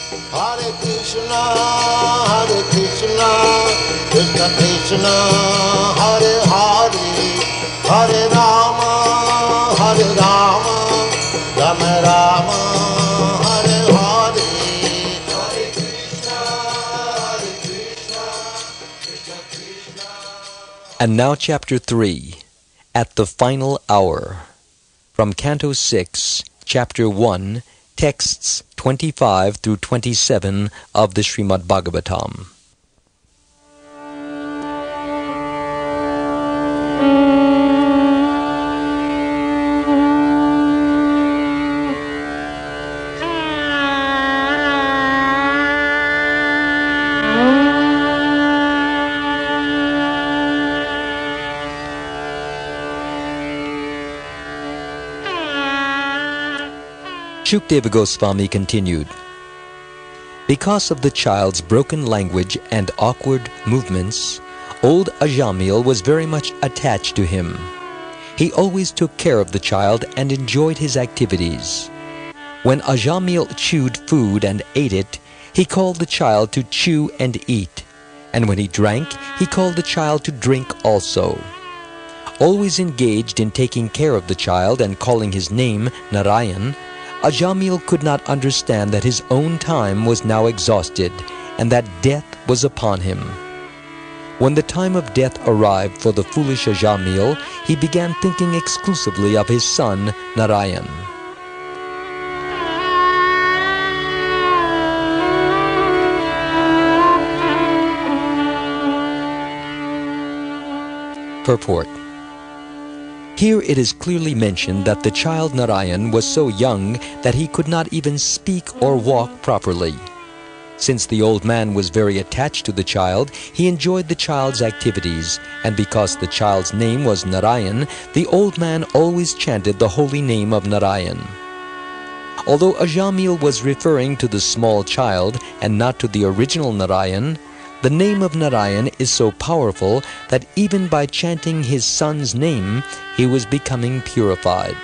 Hare Krishna, Krishna Krishna, Hare Hare, Hare Rama, Rama Rama, Hare Hare, Hare Krishna, Krishna Krishna. And now Chapter 3, At the Final Hour, from Canto 6, Chapter 1, texts 25 through 27 of the Srimad Bhagavatam. Shukdeva Goswami continued, because of the child's broken language and awkward movements, old Ajamil was very much attached to him. He always took care of the child and enjoyed his activities. When Ajamil chewed food and ate it, he called the child to chew and eat, and when he drank, he called the child to drink also. Always engaged in taking care of the child and calling his name Narayan, Ajamil could not understand that his own time was now exhausted and that death was upon him. When the time of death arrived for the foolish Ajamil, he began thinking exclusively of his son Narayan. Purport. Here it is clearly mentioned that the child Narayan was so young that he could not even speak or walk properly. Since the old man was very attached to the child, he enjoyed the child's activities, and because the child's name was Narayan, the old man always chanted the holy name of Narayan. Although Ajamil was referring to the small child and not to the original Narayan, the name of Narayan is so powerful that even by chanting his son's name, he was becoming purified.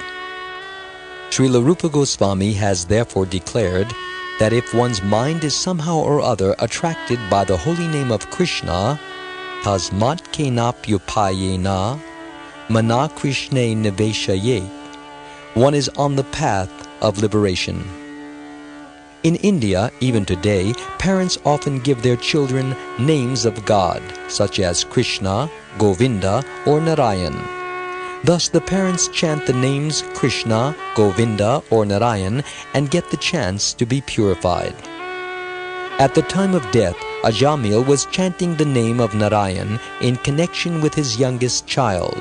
Srila Rupa Goswami has therefore declared that if one's mind is somehow or other attracted by the holy name of Krishna, tasmat kenapyupayena mana Krishne niveshayet, one is on the path of liberation. In India, even today, parents often give their children names of God, such as Krishna, Govinda, or Narayan. Thus, the parents chant the names Krishna, Govinda, or Narayan and get the chance to be purified. At the time of death, Ajamil was chanting the name of Narayan in connection with his youngest child.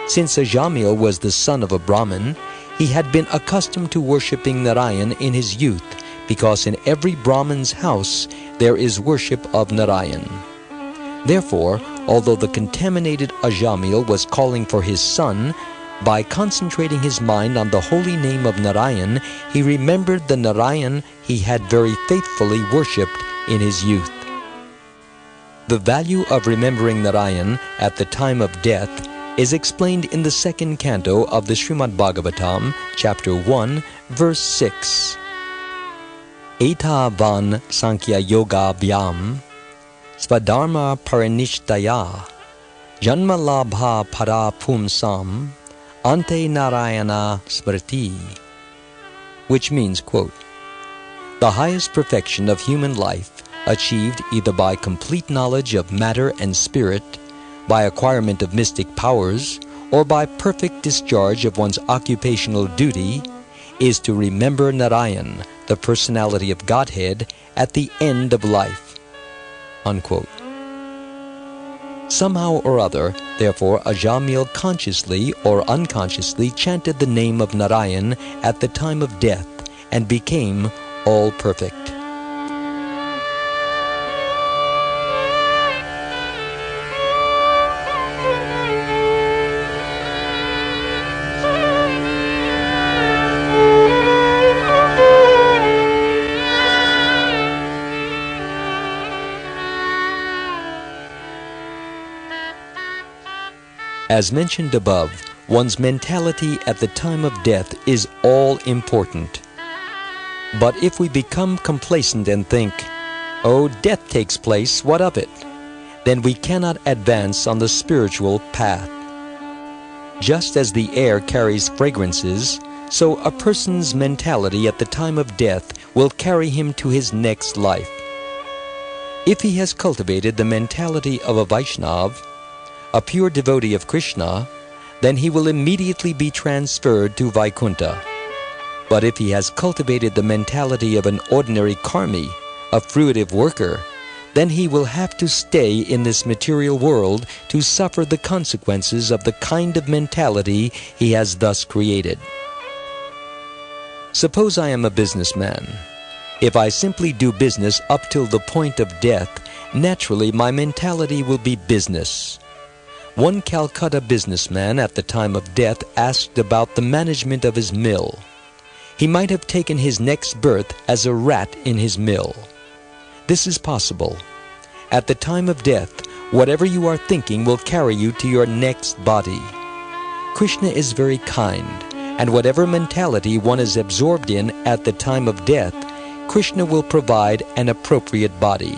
Since Ajamil was the son of a Brahmin, he had been accustomed to worshipping Narayan in his youth, because in every Brahmin's house there is worship of Narayan. Therefore, although the contaminated Ajamil was calling for his son, by concentrating his mind on the holy name of Narayan, he remembered the Narayan he had very faithfully worshipped in his youth. The value of remembering Narayan at the time of death is explained in the second canto of the Srimad Bhagavatam, chapter 1, verse 6. Eta van Sankhya Yoga Vyam Swadharma Paranishtaya Janma Labha Para Pumsam Ante Narayana Smriti, which means, quote, the highest perfection of human life, achieved either by complete knowledge of matter and spirit, by acquirement of mystic powers, or by perfect discharge of one's occupational duty, is to remember Narayan, the personality of Godhead, at the end of life. Unquote. Somehow or other, therefore, Ajamil consciously or unconsciously chanted the name of Narayan at the time of death and became all perfect. As mentioned above, one's mentality at the time of death is all important. But if we become complacent and think, "Oh, death takes place, what of it?" then we cannot advance on the spiritual path. Just as the air carries fragrances, so a person's mentality at the time of death will carry him to his next life. If he has cultivated the mentality of a Vaishnava, a pure devotee of Krishna, then he will immediately be transferred to Vaikuntha. But if he has cultivated the mentality of an ordinary karmi, a fruitive worker, then he will have to stay in this material world to suffer the consequences of the kind of mentality he has thus created. Suppose I am a businessman. If I simply do business up till the point of death, naturally my mentality will be business. One Calcutta businessman at the time of death asked about the management of his mill. He might have taken his next birth as a rat in his mill. This is possible. At the time of death, whatever you are thinking will carry you to your next body. Krishna is very kind, and whatever mentality one is absorbed in at the time of death, Krishna will provide an appropriate body.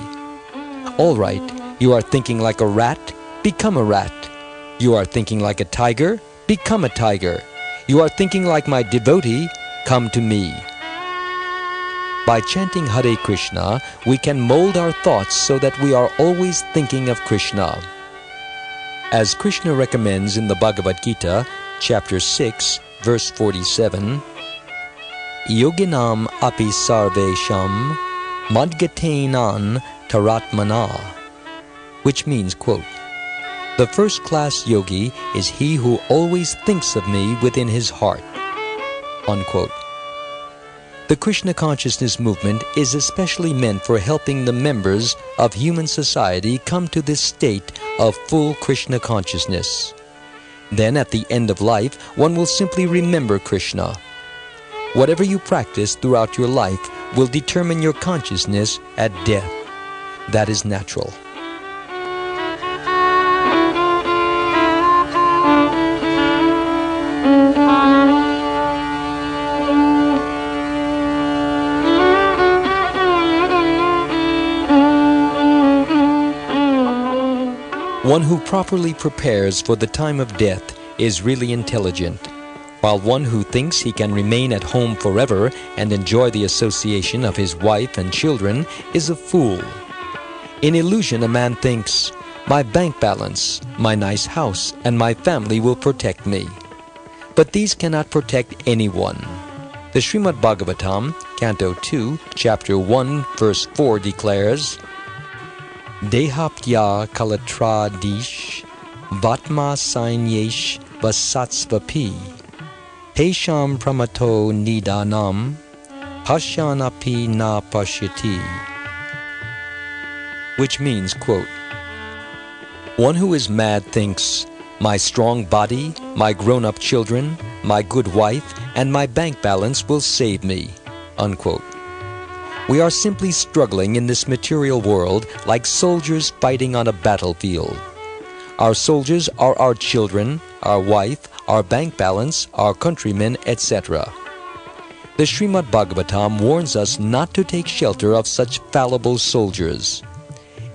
All right, you are thinking like a rat? Become a rat. You are thinking like a tiger? Become a tiger. You are thinking like my devotee? Come to me. By chanting Hare Krishna, we can mold our thoughts so that we are always thinking of Krishna. As Krishna recommends in the Bhagavad-gita, chapter 6, verse 47, Yoginam api sarvesham madgatenan taratmana, which means, quote, "The first-class yogi is he who always thinks of me within his heart," unquote. The Krishna consciousness movement is especially meant for helping the members of human society come to this state of full Krishna consciousness. Then at the end of life, one will simply remember Krishna. Whatever you practice throughout your life will determine your consciousness at death. That is natural. One who properly prepares for the time of death is really intelligent, while one who thinks he can remain at home forever and enjoy the association of his wife and children is a fool. In illusion, a man thinks, "My bank balance, my nice house, and my family will protect me." But these cannot protect anyone. The Srimad Bhagavatam, Canto 2, Chapter 1, Verse 4 declares, Dehaptya kalatradish vatma sainyesh vasatsvapi tesham pramato nidanam pashyanapi na pashyati, which means, quote, "One who is mad thinks, my strong body, my grown-up children, my good wife, and my bank balance will save me," unquote. We are simply struggling in this material world like soldiers fighting on a battlefield. Our soldiers are our children, our wife, our bank balance, our countrymen, etc. The Srimad Bhagavatam warns us not to take shelter of such fallible soldiers.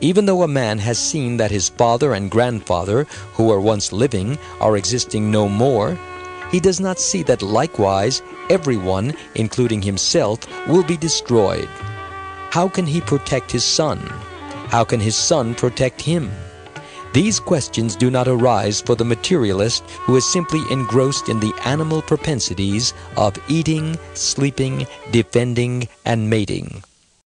Even though a man has seen that his father and grandfather, who were once living, are existing no more, he does not see that likewise everyone, including himself, will be destroyed. How can he protect his son? How can his son protect him? These questions do not arise for the materialist who is simply engrossed in the animal propensities of eating, sleeping, defending, and mating.